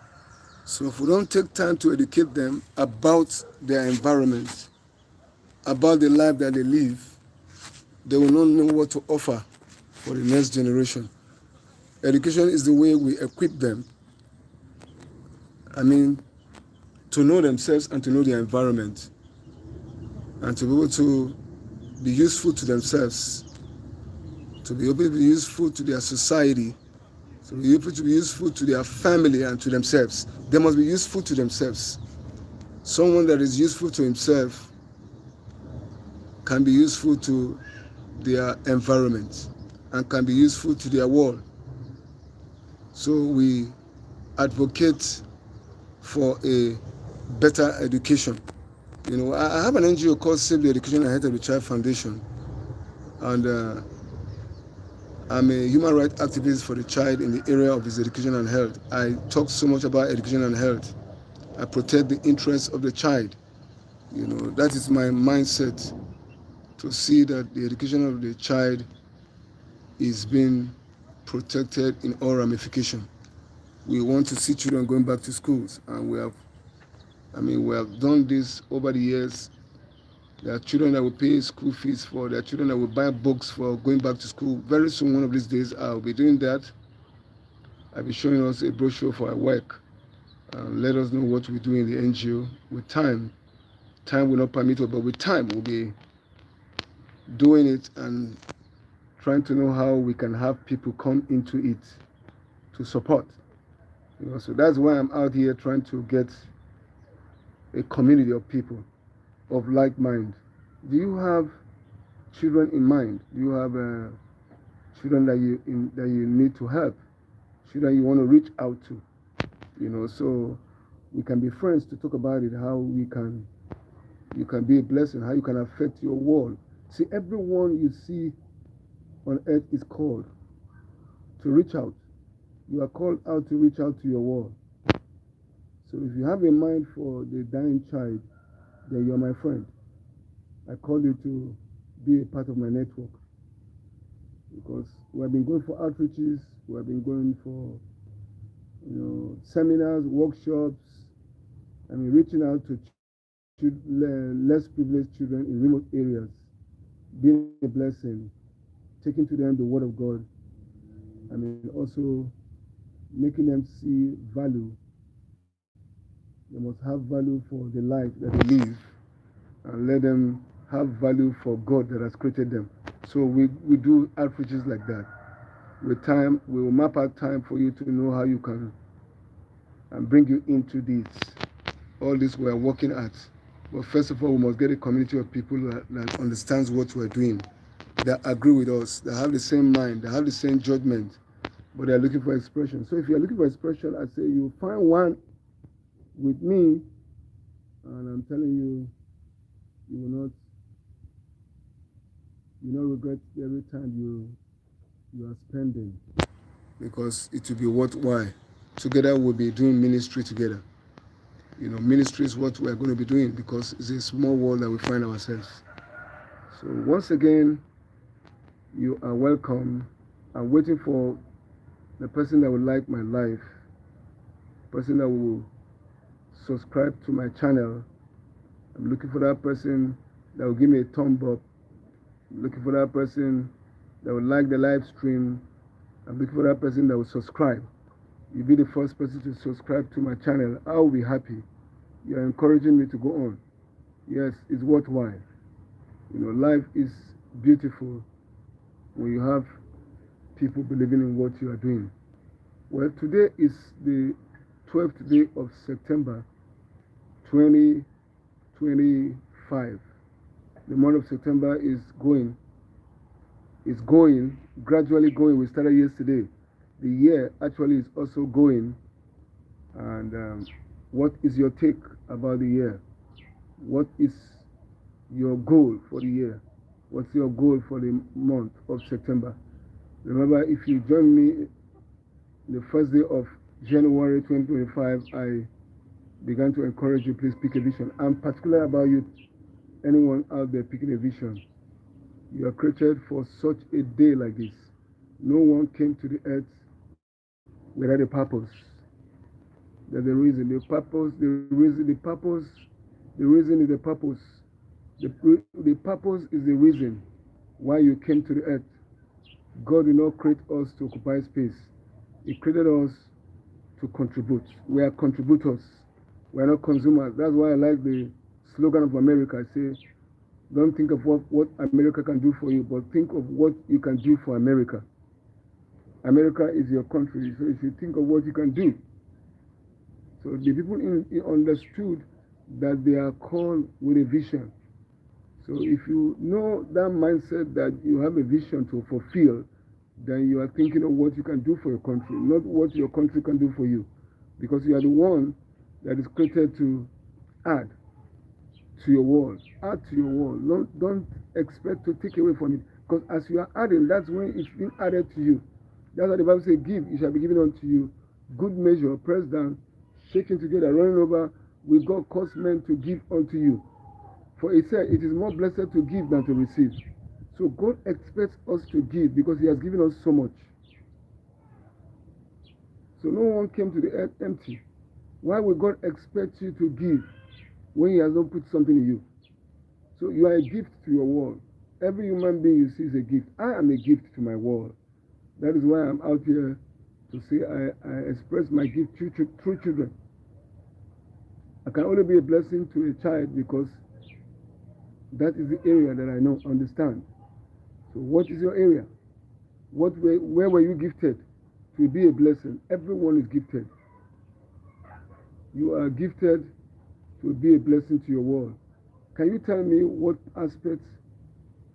So if we don't take time to educate them about their environment, about the life that they live, they will not know what to offer for the next generation. Education is the way we equip them, to know themselves and to know their environment, and to be able to be useful to themselves, to be able to be useful to their society, to be able to be useful to their family and to themselves. They must be useful to themselves. Someone that is useful to himself can be useful to their environment and can be useful to their world. So we advocate for a better education. I have an NGO called Save the Education and Health of the Child Foundation, and I'm a human rights activist for the child in the area of his education and health. I talk so much about education and health. I protect the interests of the child. That is my mindset, to see that the education of the child is being protected in all ramifications. We want to see children going back to schools, and we have done this over the years. There are children that will pay school fees for. There are children that will buy books for going back to school. Very soon, one of these days, I'll be doing that. I'll be showing us a brochure for our work. Let us know what we do in the NGO. With time will not permit us, but with time, we'll be doing it and trying to know how we can have people come into it to support. So that's why I'm out here trying to get a community of people of like mind. Do you have children in mind? Do you have children that you need to help? Children you want to reach out to? So we can be friends to talk about it. How you can be a blessing. How you can affect your world. See, everyone you see on earth is called to reach out. You are called out to reach out to your world. So if you have a mind for the dying child, then you're my friend. I call you to be a part of my network, because we have been going for outreaches, we have been going for seminars, workshops, reaching out to less privileged children in remote areas, being a blessing, taking to them the word of God, also making them see value. They must have value for the life that they live, and let them have value for God that has created them. So we do outreaches like that. With time, we will map out time for you to know how you can and bring you into this. All this we are working at. But first of all, we must get a community of people that understands what we're doing, that agree with us, that have the same mind, that have the same judgment, but they are looking for expression. So if you are looking for expression, I say you find one with me, and I'm telling you, you will not regret every time you are spending, because it will be worthwhile. Together we'll be doing ministry together. Ministry is what we're going to be doing, because it's a small world that we find ourselves. So once again, you are welcome. I'm waiting for the person that would like my life, person that will subscribe to my channel. I'm looking for that person that will give me a thumb up. I'm looking for that person that will like the live stream. I'm looking for that person that will subscribe. You'll be the first person to subscribe to my channel. I will be happy. You're encouraging me to go on. Yes, it's worthwhile. Life is beautiful when you have people believing in what you are doing. Well, today is the 12th day of September 2025. The month of September is going, gradually going. We started yesterday. The year actually is also going. And what is your take about the year? What is your goal for the year? What's your goal for the month of September? Remember, if you join me the first day of January 2025, I began to encourage you, please pick a vision. I'm particular about you, anyone out there picking a vision. You are created for such a day like this. No one came to the earth without a purpose. There's a reason. The reason is the purpose. The purpose is the reason why you came to the earth. God did not create us to occupy space. He created us to contribute. We are contributors. We are not consumers. That's why I like the slogan of America. I say, don't think of what America can do for you, but think of what you can do for America. America is your country, so if you think of what you can do. So the people understood that they are called with a vision. So if you know that mindset that you have a vision to fulfill, then you are thinking of what you can do for your country, not what your country can do for you. Because you are the one that is created to add to your world. Add to your world. Don't expect to take away from it. Because as you are adding, that's when it's being added to you. That's what the Bible says, give, it shall be given unto you. Good measure, pressed down, shaken together, running over, with God cause men to give unto you. For it said, it is more blessed to give than to receive. So God expects us to give because He has given us so much. So no one came to the earth empty. Why would God expect you to give when He has not put something in you? So you are a gift to your world. Every human being you see is a gift. I am a gift to my world. That is why I'm out here to say I express my gift through children. I can only be a blessing to a child because that is the area that I understand. So what is your area? Where were you gifted to be a blessing? Everyone is gifted. You are gifted to be a blessing to your world. Can you tell me what aspects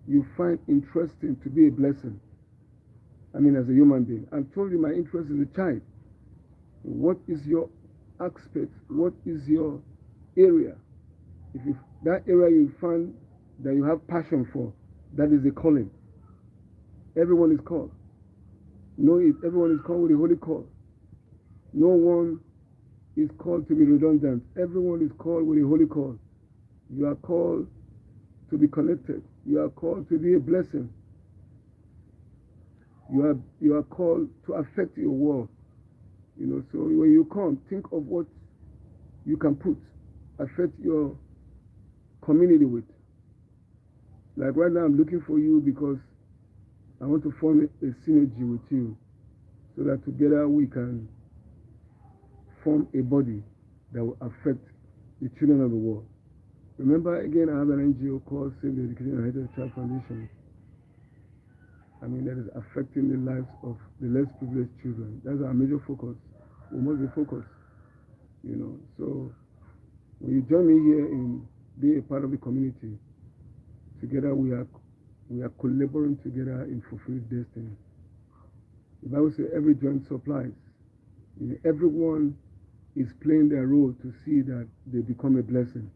you find interesting to be a blessing? I mean, as a human being. I've told you my interest is a child. What is your aspect? What is your area? If that area you find that you have passion for, that is a calling. Everyone is called. Know it. Everyone is called with a holy call. No one is called to be redundant. Everyone is called with a holy call. You are called to be connected. You are called to be a blessing. You are called to affect your world. So when you come, think of what you can affect your community with. Like right now, I'm looking for you because I want to form a synergy with you so that together we can form a body that will affect the children of the world. Remember, again, I have an NGO called Save the Education and Health of Child Foundation. That is affecting the lives of the less privileged children. That's our major focus. We must be focused, So when you join me here in being a part of the community, together we are collaborating together in fulfilling destiny. The Bible says every joint supplies. Everyone is playing their role to see that they become a blessing.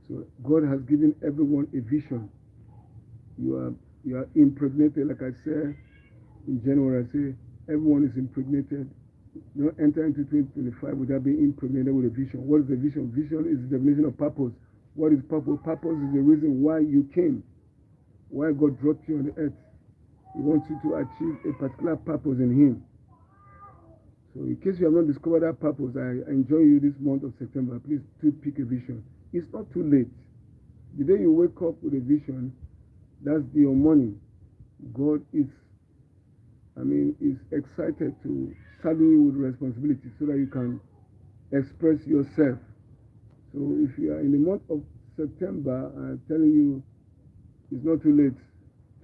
So God has given everyone a vision. You are impregnated, like I said in January. I say everyone is impregnated. You don't enter into 2025 without being impregnated with a vision. What is the vision? Vision is the definition of purpose. What is purpose? Purpose is the reason why you came, why God dropped you on the earth. He wants you to achieve a particular purpose in Him. So in case you have not discovered that purpose, I enjoy you this month of September. Please do pick a vision. It's not too late. The day you wake up with a vision, that's your morning. God is excited to saddle you with responsibility so that you can express yourself. So if you are in the month of September, I'm telling you, it's not too late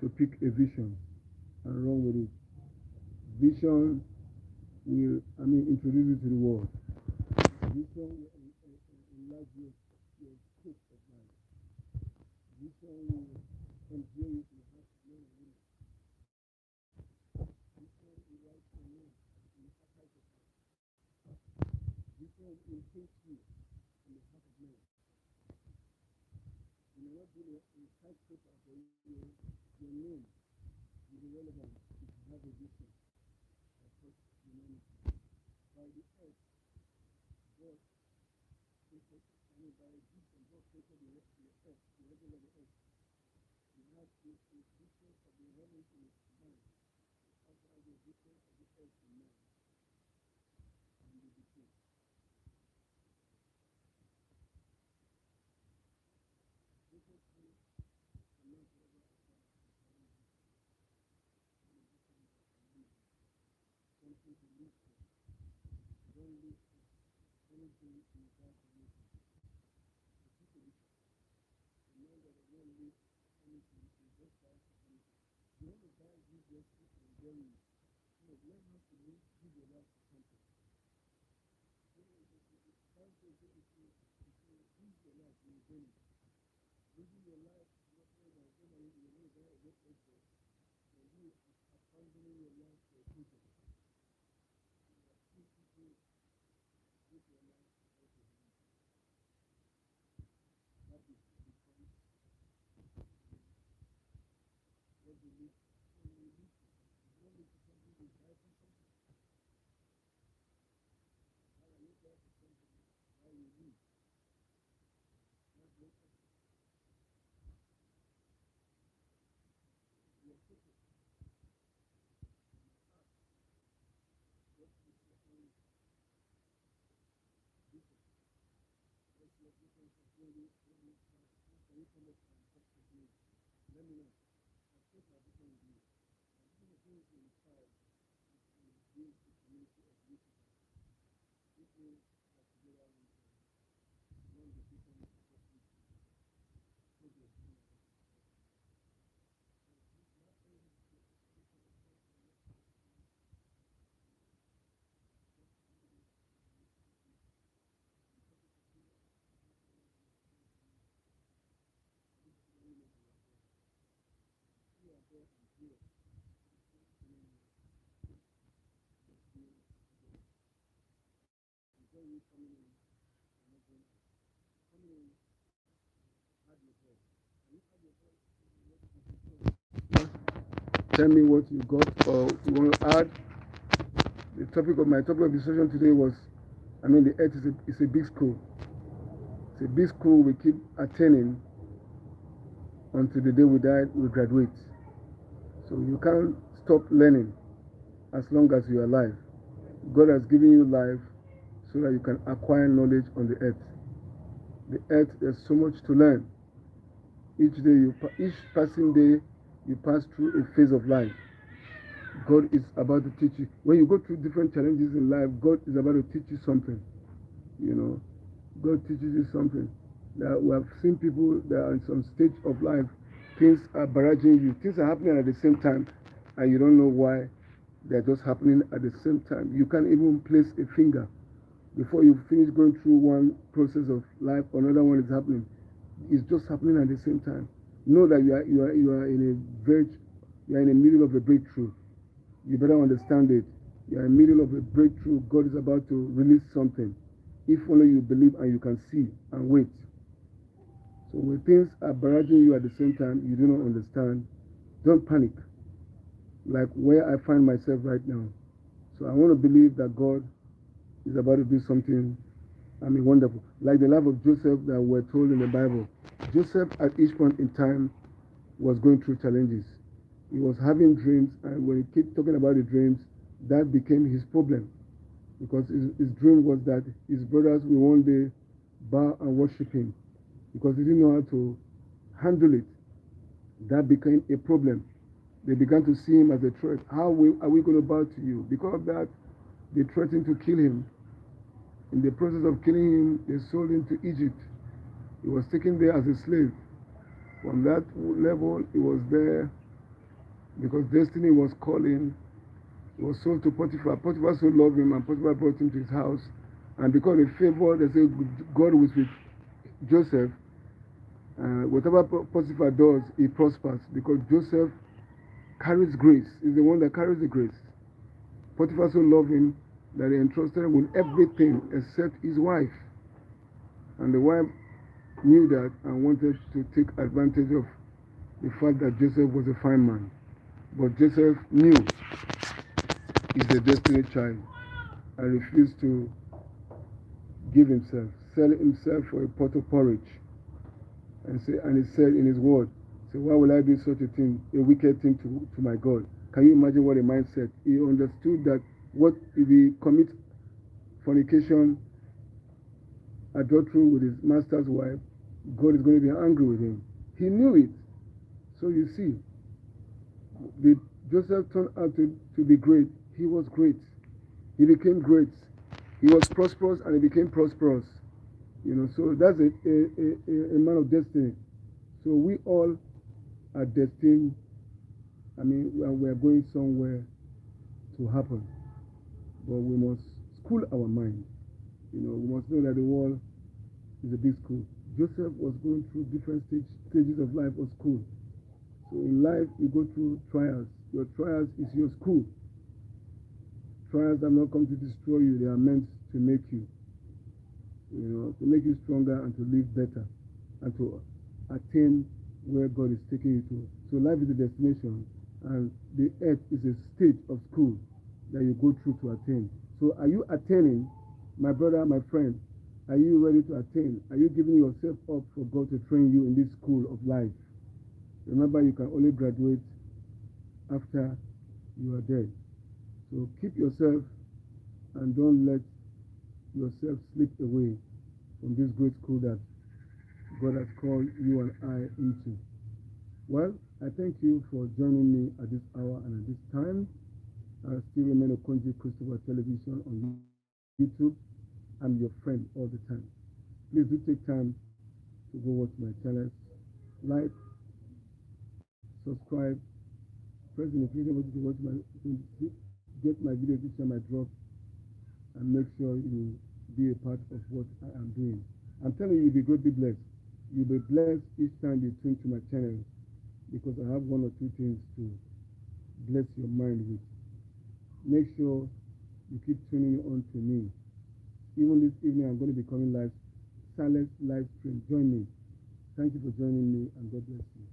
to pick a vision and run with it. Vision will, introduce you to the world. Vision will enlarge your scope of life. Vision will endear you to the heart of men and women. Vision will write your name in the archives of life. Vision will imprint you in the heart of men. You may not be a skyscraper for your name will be relevant if you have a vision across humanity. By the earth, God created, by a vision, God created the earth, the heaven of the earth. He has a vision of the heavens in his mind. He also has a vision of the earth in mind. And they became. Vision cannot ever acquire something to live for. Don't live for anything without the vision. The people the man that does not live anything is just die for anything. You want to die uselessly and bury you. No, learn how to live your life for something. If you live your life, you will gain it. Living your life is not only by going to the very good place, but you are abandoning your life for a future. You are two people live your life without a vision. That is become what you live for. You live for something. You don't live for something, you die for something. How are you die for something? How you live? That's your purpose. Your purpose. What is your own vision? What's your vision for 2025? Can you come up and talk to me? Let me know. I'll take my vision with you. My vision for 2025 is to build a community of Lucifer. People are together with one the vision of the progress in our life. Before you coming in, coming in, add your voice. Can you add your voice? Tell me what you got or you want to add. The topic of my topic of discussion today was, the earth is a big school. It's a big school we keep attending until the day we die, we graduate. So you can't stop learning as long as you are alive. God has given you life so that you can acquire knowledge on the earth. The earth, there's so much to learn. Each passing day, you pass through a phase of life. God is about to teach you. When you go through different challenges in life, God is about to teach you something. God teaches you something. That we have seen people that are in some stage of life, things are barraging you. Things are happening at the same time, and you don't know why they're just happening at the same time. You can't even place a finger. Before you finish going through one process of life, another one is happening. It's just happening at the same time. Know that you are in the middle of a breakthrough. You better understand it. You are in the middle of a breakthrough. God is about to release something. If only you believe and you can see and wait. So when things are barraging you at the same time, you do not understand, don't panic. Like where I find myself right now. So I want to believe that God is about to do something, wonderful. Like the life of Joseph that we're told in the Bible. Joseph at each point in time was going through challenges. He was having dreams, and when he kept talking about the dreams, that became his problem. Because his dream was that his brothers will one day bow and worship him. Because he didn't know how to handle it. That became a problem. They began to see him as a threat. How are we going to bow to you? Because of that, they threatened to kill him. In the process of killing him, they sold him to Egypt. He was taken there as a slave. From that level, he was there because destiny was calling. He was sold to Potiphar. Potiphar so loved him, and Potiphar brought him to his house. And because of favor, they say God was with Joseph. Whatever Potiphar does, he prospers because Joseph carries grace. He's the one that carries the grace. Potiphar so loved him that he entrusted him with everything except his wife. And the wife knew that and wanted to take advantage of the fact that Joseph was a fine man. But Joseph knew he's the destiny child and refused to give himself, sell himself for a pot of porridge. And he said in his word, so why will I do such a thing, a wicked thing to my God? Can you imagine what a mindset? He understood that what if he commits fornication, adultery with his master's wife, God is going to be angry with him. He knew it. So you see, Joseph turned out to be great. He was great. He became great. He was prosperous and he became prosperous. So that's a man of destiny. So we all are destined. We are going somewhere to happen. But we must school our mind. We must know that the world is a big school. Joseph was going through different stages of life of school. So in life, you go through trials. Your trials is your school. Trials are not come to destroy you. They are meant to make you, to make you stronger and to live better and to attain where God is taking you to. So life is a destination and the earth is a stage of school that you go through to attain. So are you attaining, my brother, my friend? Are you ready to attain? Are you giving yourself up for God to train you in this school of life? Remember, you can only graduate after you are dead. So keep yourself and don't let yourself slip away from this great school that God has called you and I into. Well, I thank you for joining me at this hour and at this time. I still remain Okonji Christopher Television on YouTube. I'm your friend all the time. Please do take time to go watch my channels, like, subscribe, press the notification button to watch get my videos each time I drop, and make sure you be a part of what I am doing. I'm telling you, you'll be greatly blessed. You'll be blessed each time you tune to my channel because I have one or two things to bless your mind with. Make sure you keep tuning on to me. Even this evening, I'm going to be coming live, silent live stream. Join me. Thank you for joining me, and God bless you.